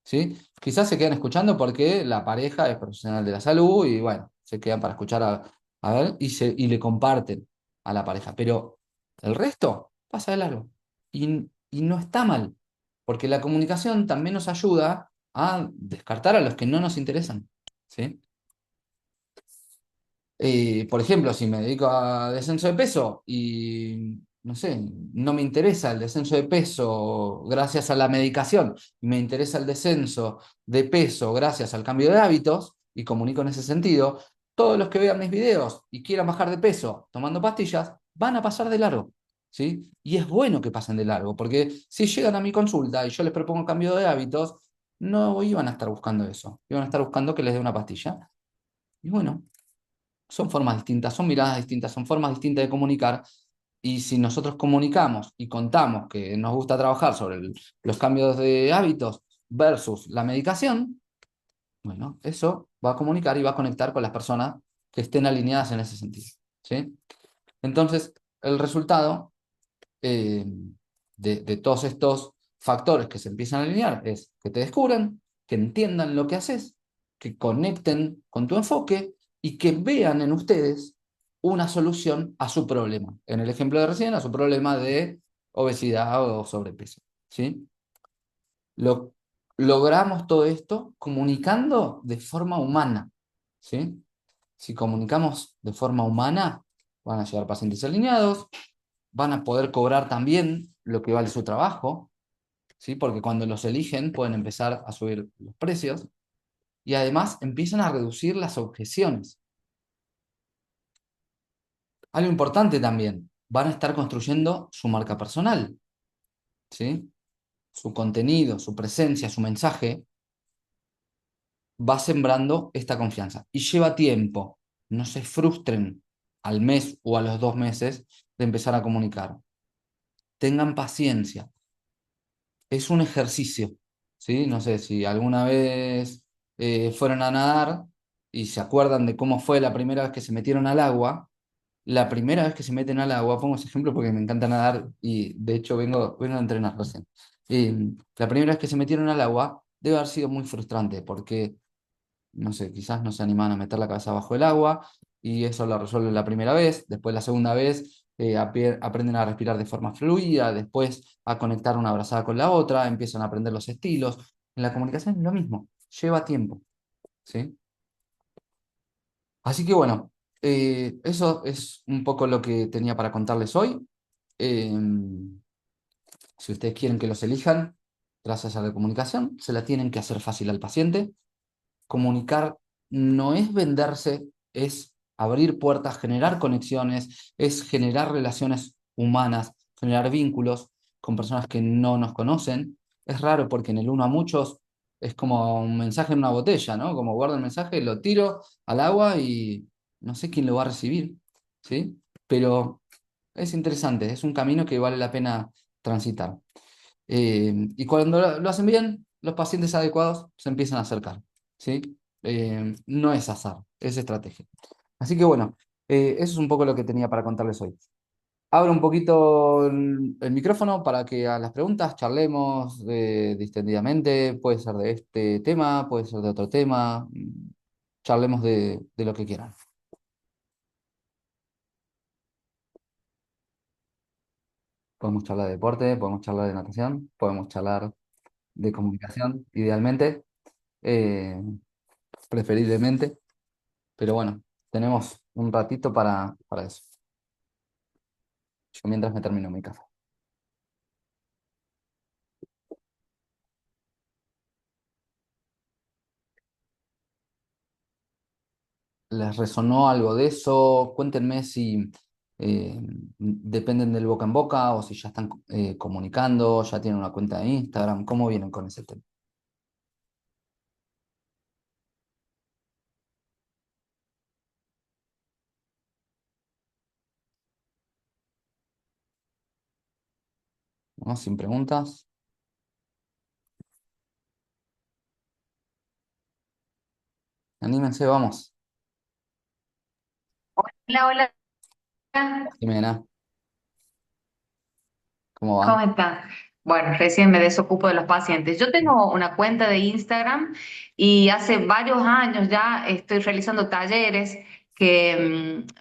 S1: ¿sí? Quizás se quedan escuchando porque la pareja es profesional de la salud y bueno, se quedan para escuchar a ver y le comparten a la pareja, pero el resto pasa de largo y no está mal, porque la comunicación también nos ayuda a descartar a los que no nos interesan, ¿sí? Por ejemplo, si me dedico a descenso de peso y, no sé, no me interesa el descenso de peso gracias a la medicación, me interesa el descenso de peso gracias al cambio de hábitos y comunico en ese sentido, todos los que vean mis videos y quieran bajar de peso tomando pastillas van a pasar de largo, ¿sí? Y es bueno que pasen de largo, porque si llegan a mi consulta y yo les propongo cambio de hábitos, no iban a estar buscando eso, iban a estar buscando que les dé una pastilla. Y bueno, son formas distintas, son miradas distintas, son formas distintas de comunicar. Y si nosotros comunicamos y contamos que nos gusta trabajar sobre los cambios de hábitos versus la medicación, bueno, eso va a comunicar y va a conectar con las personas que estén alineadas en ese sentido, ¿sí? Entonces, el resultado eh, de todos estos factores que se empiezan a alinear es que te descubran, que entiendan lo que haces, que conecten con tu enfoque y que vean en ustedes una solución a su problema. En el ejemplo de recién, a su problema de obesidad o sobrepeso, ¿sí? Lo, logramos todo esto comunicando de forma humana, ¿sí? Si comunicamos de forma humana, van a llegar pacientes alineados, van a poder cobrar también lo que vale su trabajo, ¿sí? Porque cuando los eligen pueden empezar a subir los precios y además empiezan a reducir las objeciones. Algo importante también, van a estar construyendo su marca personal, ¿sí? Su contenido, su presencia, su mensaje va sembrando esta confianza y lleva tiempo. No se frustren al mes o a los 2 meses de empezar a comunicar. Tengan paciencia. Es un ejercicio, ¿sí? No sé si alguna vez fueron a nadar y se acuerdan de cómo fue la primera vez que se metieron al agua. La primera vez que se meten al agua, pongo ese ejemplo porque me encanta nadar y de hecho vengo a entrenar recién. La primera vez que se metieron al agua debe haber sido muy frustrante porque no sé, quizás no se animaban a meter la cabeza bajo el agua y eso lo resuelven la primera vez, después la segunda vez aprenden a respirar de forma fluida, después a conectar una abrazada con la otra, empiezan a aprender los estilos. En la comunicación es lo mismo, lleva tiempo, ¿sí? Así que bueno, eso es un poco lo que tenía para contarles hoy. Eh, si ustedes quieren que los elijan, gracias a la comunicación, se la tienen que hacer fácil al paciente. Comunicar no es venderse, es abrir puertas, generar conexiones, es generar relaciones humanas, generar vínculos con personas que no nos conocen. Es raro porque en el uno a muchos es como un mensaje en una botella, ¿no? Como guardo el mensaje, lo tiro al agua y no sé quién lo va a recibir, ¿sí? Pero es interesante, es un camino que vale la pena transitar. Y cuando lo hacen bien, los pacientes adecuados se empiezan a acercar, ¿sí? No es azar, es estrategia. Así que bueno, eso es un poco lo que tenía para contarles hoy. Abro un poquito el micrófono para que a las preguntas charlemos distendidamente, puede ser de este tema, puede ser de otro tema, charlemos de lo que quieran. Podemos charlar de deporte, podemos charlar de natación, podemos charlar de comunicación, idealmente. Eh, Preferiblemente, pero bueno, tenemos un ratito para eso. Yo mientras me termino mi café. ¿Les resonó algo de eso? Cuéntenme si dependen del boca en boca o si ya están comunicando, ya tienen una cuenta de Instagram, ¿cómo vienen con ese tema? ¿No? Sin preguntas. Anímense, vamos.
S3: Hola, hola,
S1: Jimena, ¿cómo
S3: ¿cómo
S1: van?
S3: están? Bueno, recién me desocupo de los pacientes. Yo tengo una cuenta de Instagram y hace varios años ya estoy realizando talleres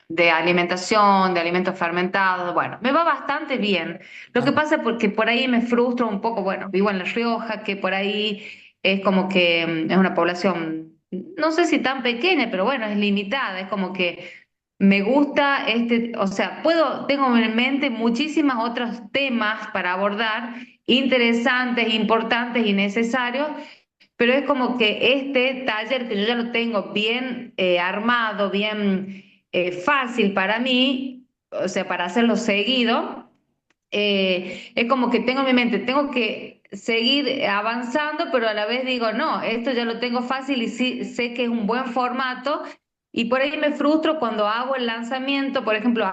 S3: de alimentación, de alimentos fermentados. Bueno, me va bastante bien. Lo que
S1: Ah,
S3: pasa es porque por ahí me frustro un poco, bueno, vivo en La Rioja, que por ahí es como que es una población, no sé si tan pequeña, pero bueno, es limitada, es como que me gusta o sea, tengo en mente muchísimos otros temas para abordar, interesantes, importantes y necesarios, pero es como que este taller que yo ya lo tengo bien armado, bien fácil para mí, o sea, para hacerlo seguido, es como que tengo en mi mente, tengo que seguir avanzando, pero a la vez digo, no, esto ya lo tengo fácil y sí sé que es un buen formato y por ahí me frustro cuando hago el lanzamiento, por ejemplo,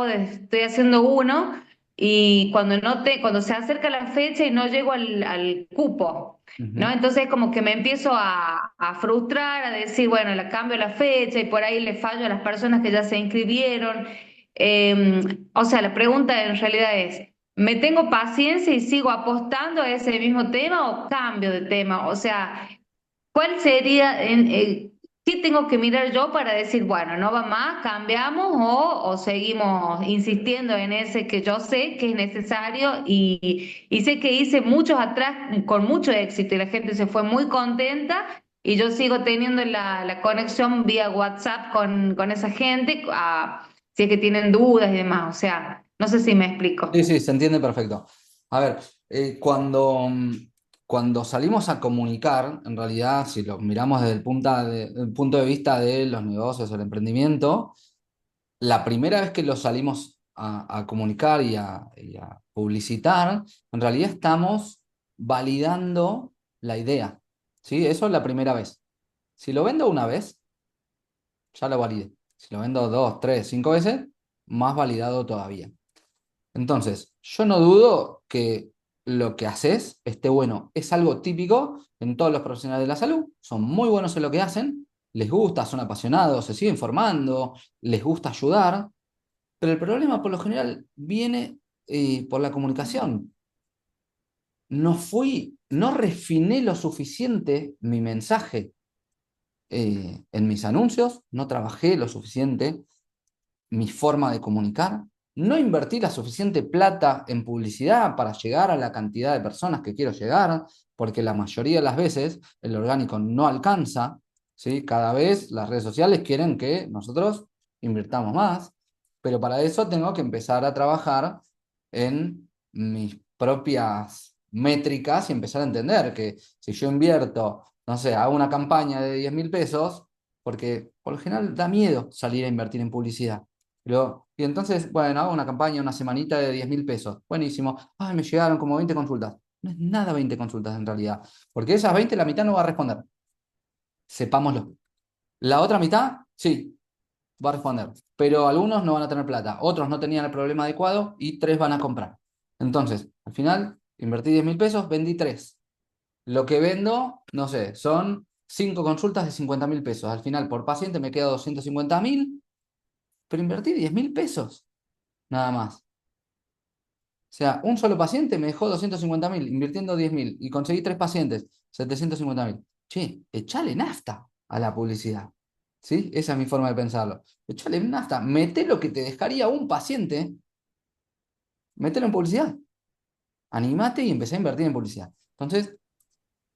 S3: estoy haciendo uno y cuando se acerca la fecha y no llego al cupo, ¿no?
S1: Ujú.
S3: Entonces como que me empiezo a frustrar, a decir, bueno, le cambio la fecha y por ahí le fallo a las personas que ya se inscribieron. O sea, la pregunta en realidad es, ¿me tengo paciencia y sigo apostando a ese mismo tema o cambio de tema? O sea, ¿cuál sería, qué tengo que mirar yo para decir, bueno, no va más, cambiamos o seguimos insistiendo en ese que yo sé que es necesario y sé que hice muchos atrás con mucho éxito y la gente se fue muy contenta y yo sigo teniendo la conexión vía WhatsApp con esa gente, si es que tienen dudas y demás? O sea, no sé si me
S1: Sí,
S3: explico.
S1: sí, se entiende perfecto. A ver, cuando salimos a comunicar, en realidad, si lo miramos desde el punto de vista de los negocios o el emprendimiento, la primera vez que lo salimos a comunicar y a publicitar, en realidad estamos validando la idea. ¿Sí? Eso es la primera vez. Si lo vendo una vez, ya lo validé. Si lo vendo dos, tres, cinco veces, más validado todavía. Entonces, yo no dudo que lo que haces esté bueno. Es algo típico en todos los profesionales de la salud. Son muy buenos en lo que hacen, les gusta, son apasionados, se siguen formando, les gusta ayudar, pero el problema por lo general viene por la comunicación. No refiné lo suficiente mi mensaje en mis anuncios, no trabajé lo suficiente mi forma de comunicar, no invertí la suficiente plata en publicidad para llegar a la cantidad de personas que quiero llegar, porque la mayoría de las veces el orgánico no alcanza, ¿sí? Cada vez las redes sociales quieren que nosotros invirtamos más, pero para eso tengo que empezar a trabajar en mis propias métricas y empezar a entender que si yo invierto, no sé, hago una campaña de 10.000 pesos, porque por lo general da miedo salir a invertir en publicidad. Y entonces, bueno, hago una campaña, una semanita de 10.000 pesos. Buenísimo. Ay, me llegaron como 20 consultas. No es nada 20 consultas en realidad. Porque de esas 20 la mitad no va a responder. Sepámoslo. La otra mitad, sí, va a responder. Pero algunos no van a tener plata. Otros no tenían el problema adecuado y tres van a comprar. Entonces, al final, invertí 10.000 pesos, vendí tres. Lo que vendo, no sé, son 5 consultas de 50.000 pesos. Al final, por paciente me queda 250.000, pero invertí 10.000 pesos, nada más. O sea, un solo paciente me dejó 250.000, invirtiendo 10.000 y conseguí tres pacientes, 750.000. Che, echale nafta a la publicidad. ¿Sí? Esa es mi forma de pensarlo. Echale nafta, mete lo que te dejaría un paciente, mételo en publicidad. Animate y empecé a invertir en publicidad. Entonces,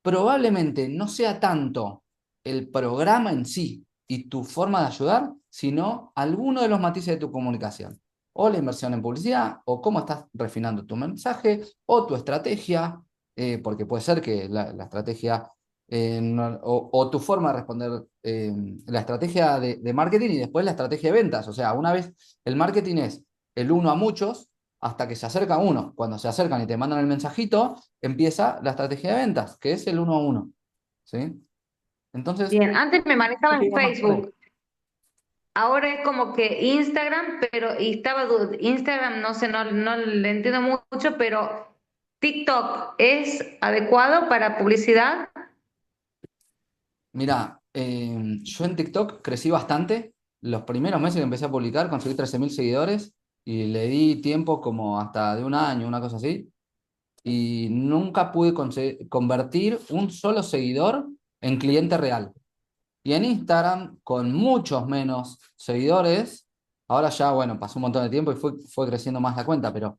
S1: probablemente no sea tanto el programa en sí y tu forma de ayudar, sino alguno de los matices de tu comunicación. O la inversión en publicidad, o cómo estás refinando tu mensaje, o tu estrategia, porque puede ser que la estrategia, o tu forma de responder, la estrategia de marketing y después la estrategia de ventas. O sea, una vez el marketing es el uno a muchos, hasta que se acerca uno. Cuando se acercan y te mandan el mensajito, empieza la estrategia de ventas, que es el uno a uno. ¿Sí? Entonces,
S3: Bien, antes me manejaba
S1: creo que
S3: en
S1: va más por ahí.
S3: Facebook. Ahora es como que Instagram, pero Instagram, no sé, no le entiendo mucho, pero TikTok es adecuado para publicidad.
S1: Mira, yo en TikTok crecí bastante. Los primeros meses que empecé a publicar, conseguí 13.000 seguidores y le di tiempo como hasta de un año, una cosa así. Y nunca pude convertir un solo seguidor en cliente real. Y en Instagram, con muchos menos seguidores, ahora ya, bueno, pasó un montón de tiempo y fue creciendo más la cuenta, pero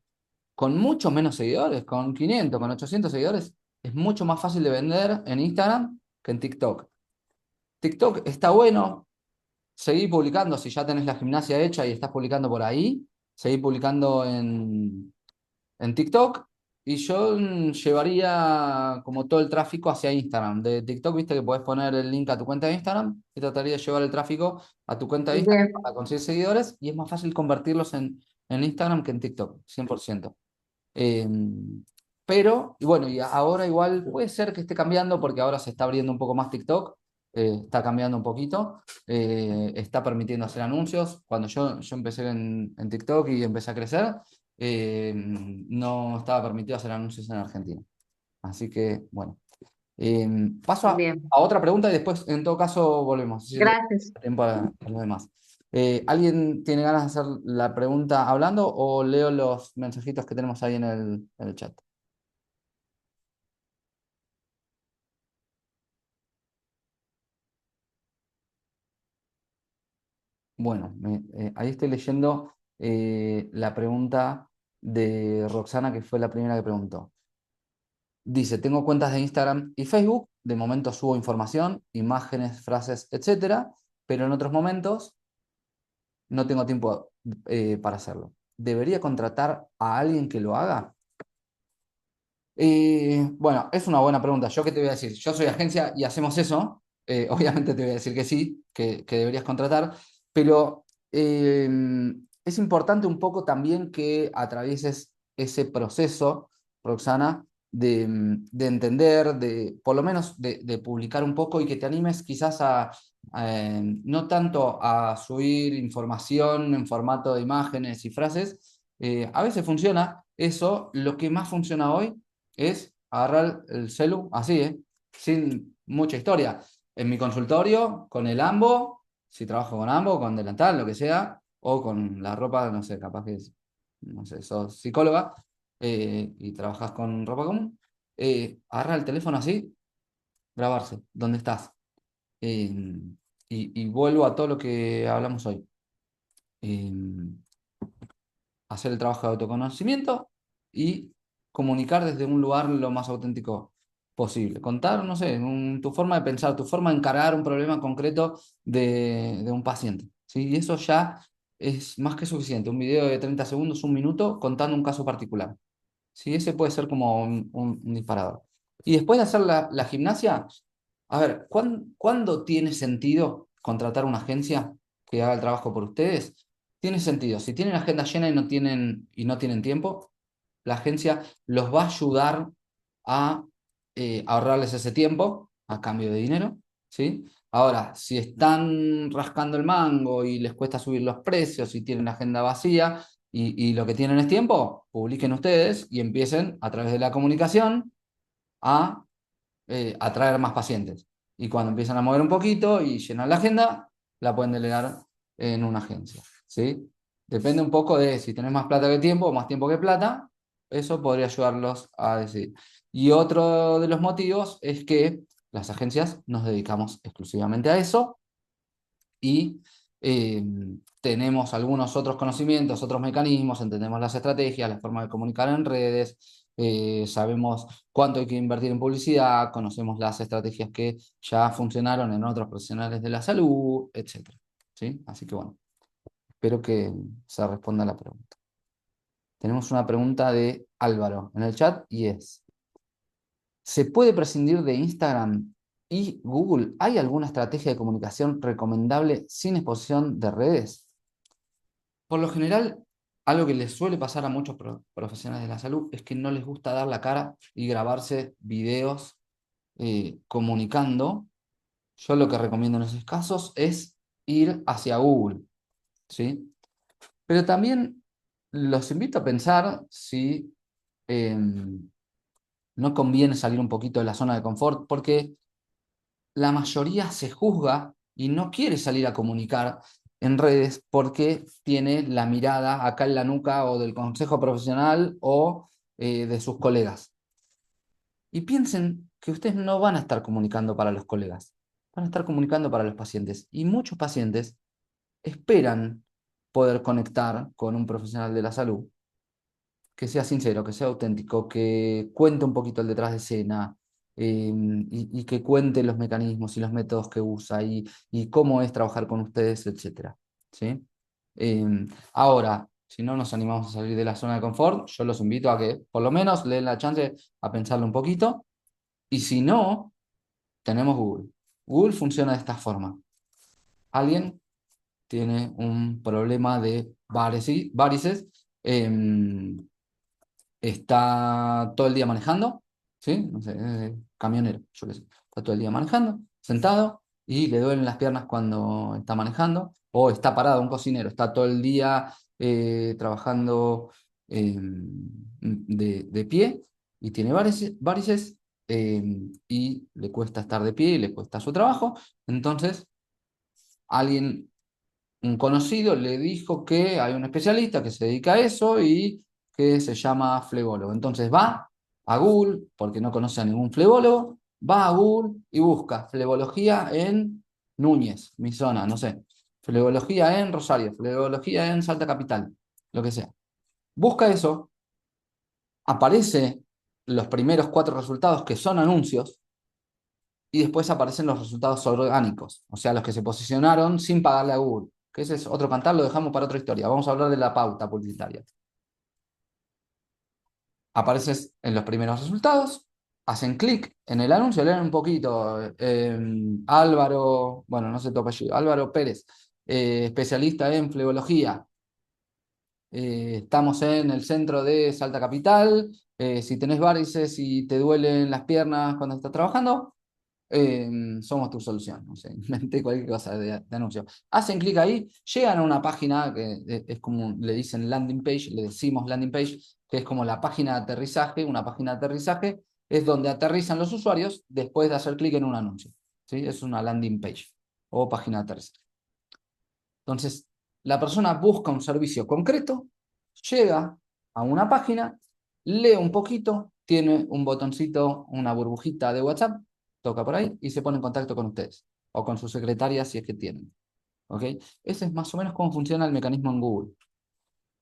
S1: con muchos menos seguidores, con 500, con 800 seguidores, es mucho más fácil de vender en Instagram que en TikTok. TikTok está bueno, seguí publicando, si ya tenés la gimnasia hecha y estás publicando por ahí, seguí publicando en TikTok y yo llevaría como todo el tráfico hacia Instagram. De TikTok, viste que podés poner el link a tu cuenta de Instagram y trataría de llevar el tráfico a tu cuenta de Instagram
S3: Bien.
S1: para conseguir seguidores y es más fácil convertirlos en Instagram que en TikTok, 100%. Eh, pero, y bueno, y ahora igual puede ser que esté cambiando porque ahora se está abriendo un poco más TikTok. está cambiando un poquito, está permitiendo hacer anuncios. Cuando yo empecé en TikTok y empecé a crecer, no estaba permitido hacer anuncios en Argentina. Así que, bueno, paso
S3: Bien,
S1: a otra pregunta y después, en todo caso, volvemos. Si le
S3: gracias.
S1: da tiempo a los demás. ¿Alguien tiene ganas de hacer la pregunta hablando o leo los mensajitos que tenemos ahí en el chat? Bueno, ahí estoy leyendo la pregunta de Roxana, que fue la primera que preguntó. Dice, tengo cuentas de Instagram y Facebook, de momento subo información, imágenes, frases, etcétera, pero en otros momentos no tengo tiempo para hacerlo. ¿Debería contratar a alguien que lo haga? Bueno, es una buena pregunta. ¿Yo qué te voy a decir? Yo soy agencia y hacemos eso. Obviamente te voy a decir que sí, que deberías contratar, pero eh, es importante un poco también que atravieses ese proceso, Roxana, de entender, por lo menos de publicar un poco y que te animes quizás no tanto a subir información en formato de imágenes y frases. A veces funciona eso. Lo que más funciona hoy es agarrar el celu así, sin mucha historia. En mi consultorio, con el ambo, si trabajo con ambo, con delantal, lo que sea, o con la ropa, no sé, capaz que es, no sé, sos psicóloga y trabajas con ropa común, agarrar el teléfono así, grabarse, ¿dónde estás? Eh, y vuelvo a todo lo que hablamos hoy. Eh, Hacer el trabajo de autoconocimiento y comunicar desde un lugar lo más auténtico posible. Contar, no sé, tu forma de pensar, tu forma de encarar un problema concreto de un paciente. ¿Sí? Y eso ya es más que suficiente. Un video de 30 segundos, un minuto, contando un caso particular. ¿Sí? Ese puede ser como un disparador. Y después de hacer la gimnasia, a ver, ¿cuándo tiene sentido contratar una agencia que haga el trabajo por ustedes? Tiene sentido. Si tienen agenda llena y no tienen tiempo, la agencia los va a ayudar a ahorrarles ese tiempo a cambio de dinero, ¿sí? Ahora, si están rascando el mango y les cuesta subir los precios y tienen la agenda vacía y lo que tienen es tiempo, publiquen ustedes y empiecen a través de la comunicación a atraer más pacientes. Y cuando empiezan a mover un poquito y llenar la agenda, la pueden delegar en una agencia, ¿sí? Depende un poco de si tenés más plata que tiempo o más tiempo que plata, eso podría ayudarlos a decidir. Y otro de los motivos es que las agencias nos dedicamos exclusivamente a eso y eh, tenemos algunos otros conocimientos, otros mecanismos, entendemos las estrategias, la forma de comunicar en redes, sabemos cuánto hay que invertir en publicidad, conocemos las estrategias que ya funcionaron en otros profesionales de la salud, etcétera. ¿Sí? Así que bueno, espero que se responda la pregunta. Tenemos una pregunta de Álvaro en el chat y es, ¿se puede prescindir de Instagram y Google? ¿Hay alguna estrategia de comunicación recomendable sin exposición de redes? Por lo general, algo que les suele pasar a muchos profesionales de la salud es que no les gusta dar la cara y grabarse videos comunicando. Yo lo que recomiendo en esos casos es ir hacia Google, ¿sí? Pero también los invito a pensar si no conviene salir un poquito de la zona de confort, porque la mayoría se juzga y no quiere salir a comunicar en redes porque tiene la mirada acá en la nuca o del consejo profesional o de sus colegas. Y piensen que ustedes no van a estar comunicando para los colegas, van a estar comunicando para los pacientes. Y muchos pacientes esperan poder conectar con un profesional de la salud que sea sincero, que sea auténtico, que cuente un poquito el detrás de escena, y que cuente los mecanismos y los métodos que usa y cómo es trabajar con ustedes, etcétera. ¿Sí? Ahora, si no nos animamos a salir de la zona de confort, yo los invito a que por lo menos le den la chance a pensarlo un poquito. Y si no, tenemos Google. Google funciona de esta forma. Alguien tiene un problema de varices, está todo el día manejando, ¿sí? No sé, camionero, yo qué sé. Está todo el día manejando, sentado, y le duelen las piernas cuando está manejando, o está parado un cocinero, está todo el día trabajando de pie y tiene varices y le cuesta estar de pie y le cuesta su trabajo. Entonces, alguien, un conocido, le dijo que hay un especialista que se dedica a eso y que se llama flebólogo. Entonces va a Google, porque no conoce a ningún flebólogo, va a Google y busca flebología en Núñez, mi zona, no sé, flebología en Rosario, flebología en Salta Capital, lo que sea. Busca eso, aparece los primeros 4 resultados que son anuncios y después aparecen los resultados orgánicos, o sea, los que se posicionaron sin pagarle a Google. Que ese es otro cantar, lo dejamos para otra historia. Vamos a hablar de la pauta publicitaria. Apareces en los primeros resultados, hacen clic en el anuncio, leen un poquito. Álvaro, bueno, no sé tu apellido, Álvaro Pérez, especialista en flebología. Estamos en el centro de Salta Capital. Si tenés varices y te duelen las piernas cuando estás trabajando, somos tu solución. No sé, inventé cualquier cosa de anuncio. Hacen clic ahí, llegan a una página que es como, le dicen landing page, le decimos landing page, que es como la página de aterrizaje. Una página de aterrizaje es donde aterrizan los usuarios después de hacer clic en un anuncio. ¿Sí? Es una landing page o página de aterrizaje. Entonces, la persona busca un servicio concreto, llega a una página, lee un poquito, tiene un botoncito, una burbujita de WhatsApp, toca por ahí y se pone en contacto con ustedes o con su secretaria si es que tienen. ¿Ok? Ese es más o menos cómo funciona el mecanismo en Google.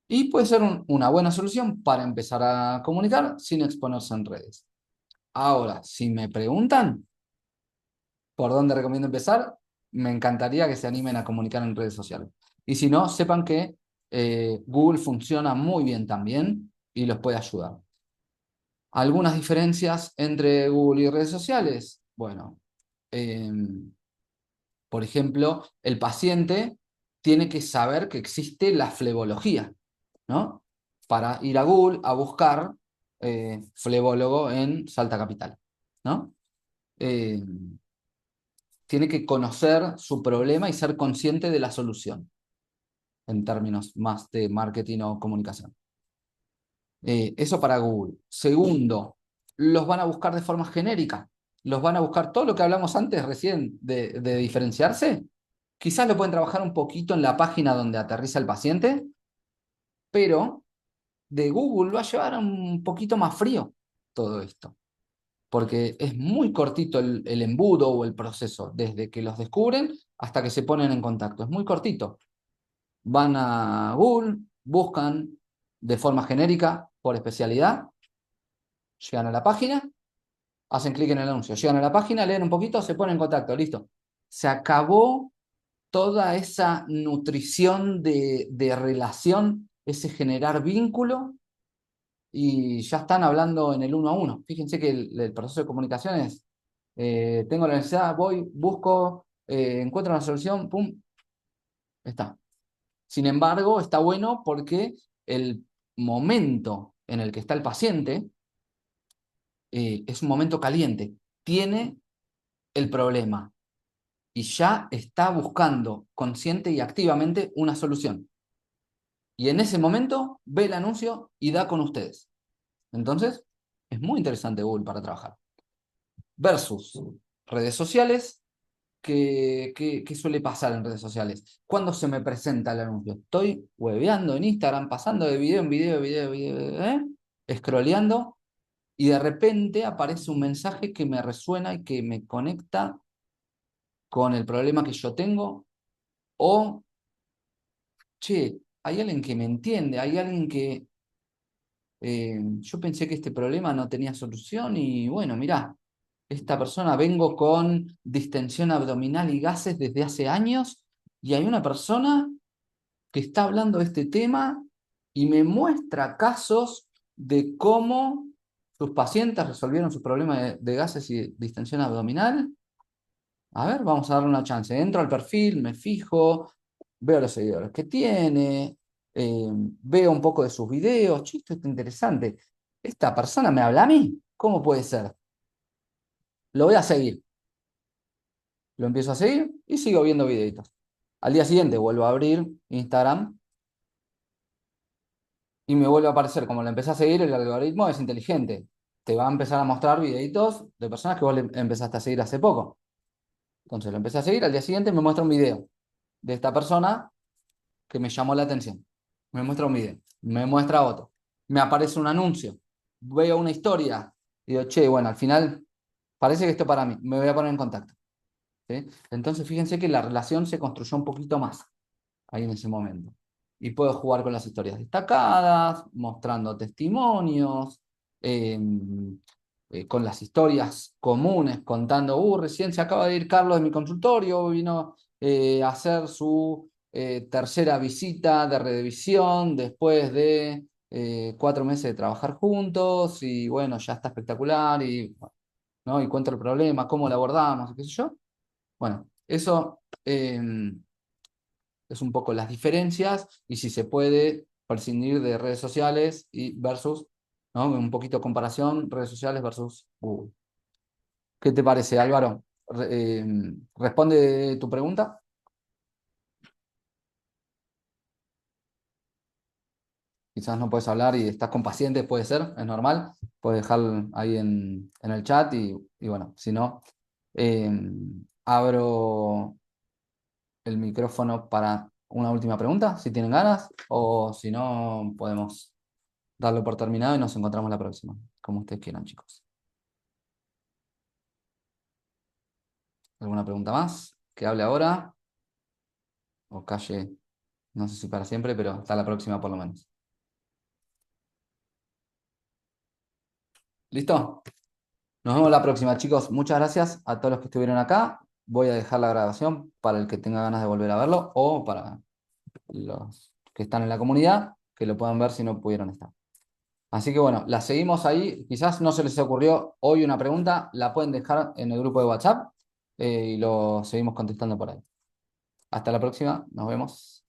S1: Y puede ser una buena solución para empezar a comunicar sin exponerse en redes. Ahora, si me preguntan por dónde recomiendo empezar, me encantaría que se animen a comunicar en redes sociales. Y si no, sepan que Google funciona muy bien también y los puede ayudar. ¿Algunas diferencias entre Google y redes sociales? Bueno, por ejemplo, el paciente tiene que saber que existe la flebología, ¿no? Para ir a Google a buscar flebólogo en Salta Capital, ¿no? Eh, Tiene que conocer su problema y ser consciente de la solución, en términos más de marketing o comunicación. Eso para Google. Segundo, los van a buscar de forma genérica. Los van a buscar todo lo que hablamos antes recién de diferenciarse. Quizás lo pueden trabajar un poquito en la página donde aterriza el paciente, pero de Google va a llevar un poquito más frío todo esto, porque es muy cortito el embudo o el proceso, desde que los descubren hasta que se ponen en contacto. Es muy cortito. Van a Google, buscan de forma genérica por especialidad, llegan a la página, hacen clic en el anuncio, llegan a la página, leen un poquito, se ponen en contacto, listo. Se acabó toda esa nutrición de relación, ese generar vínculo, y ya están hablando en el uno a uno. Fíjense que el proceso de comunicación es, tengo la necesidad, voy, busco, encuentro una solución, pum, está. Sin embargo, está bueno porque el momento en el que está el paciente es un momento caliente. Tiene el problema y ya está buscando consciente y activamente una solución. Y en ese momento ve el anuncio y da con ustedes. Entonces, es muy interesante Google para trabajar. Versus redes sociales. ¿Qué suele pasar en redes sociales? ¿Cuándo se me presenta el anuncio? Estoy hueveando en Instagram, pasando de video en video, scrolleando, y de repente aparece un mensaje que me resuena y que me conecta con el problema que yo tengo, o, che, hay alguien que me entiende, hay alguien que yo pensé que este problema no tenía solución y bueno, mirá, esta persona vengo con distensión abdominal y gases desde hace años y hay una persona que está hablando de este tema y me muestra casos de cómo sus pacientes resolvieron su problema de gases y distensión abdominal. A ver, vamos a darle una chance. Entro al perfil, me fijo, veo los seguidores que tiene, veo un poco de sus videos. Che, esto está interesante. ¿Esta persona me habla a mí? ¿Cómo puede ser? Lo voy a seguir. lo empiezo a seguir y sigo viendo videitos. Al día siguiente vuelvo a abrir Instagram y me vuelve a aparecer, como lo empecé a seguir, el algoritmo es inteligente. Te va a empezar a mostrar videitos de personas que vos le empezaste a seguir hace poco. Entonces lo empecé a seguir, al día siguiente me muestra un video de esta persona que me llamó la atención. Me muestra un video, me muestra otro, me aparece un anuncio, veo una historia y digo, che, bueno, al final parece que esto para mí, me voy a poner en contacto. ¿Sí? Entonces fíjense que la relación se construyó un poquito más ahí en ese momento. Y puedo jugar con las historias destacadas, mostrando testimonios, eh, con las historias comunes, contando, recién se acaba de ir Carlos de mi consultorio, vino a hacer su tercera visita de revisión después de 4 meses de trabajar juntos y bueno, ya está espectacular y, ¿no? Y cuento el problema, cómo lo abordamos, qué sé yo. Bueno, eso es un poco las diferencias y si se puede prescindir de redes sociales y versus, ¿no? Un poquito de comparación, redes sociales versus Google. ¿Qué te parece, Álvaro? ¿Responde tu pregunta? Quizás no puedes hablar y estás con pacientes, puede ser, es normal. Puedes dejar ahí en el chat y bueno, si no, eh, abro el micrófono para una última pregunta, si tienen ganas, o si no, podemos darlo por terminado y nos encontramos la próxima, como ustedes quieran, chicos. ¿Alguna pregunta más? ¿Que hable ahora? O calle, no sé si para siempre, pero hasta la próxima por lo menos. ¿Listo? Nos vemos la próxima, chicos. Muchas gracias a todos los que estuvieron acá. Voy a dejar la grabación para el que tenga ganas de volver a verlo o para los que están en la comunidad, que lo puedan ver si no pudieron estar. Así que bueno, la seguimos ahí. Quizás no se les ocurrió hoy una pregunta, la pueden dejar en el grupo de WhatsApp y lo seguimos contestando por ahí. Hasta la próxima, nos vemos.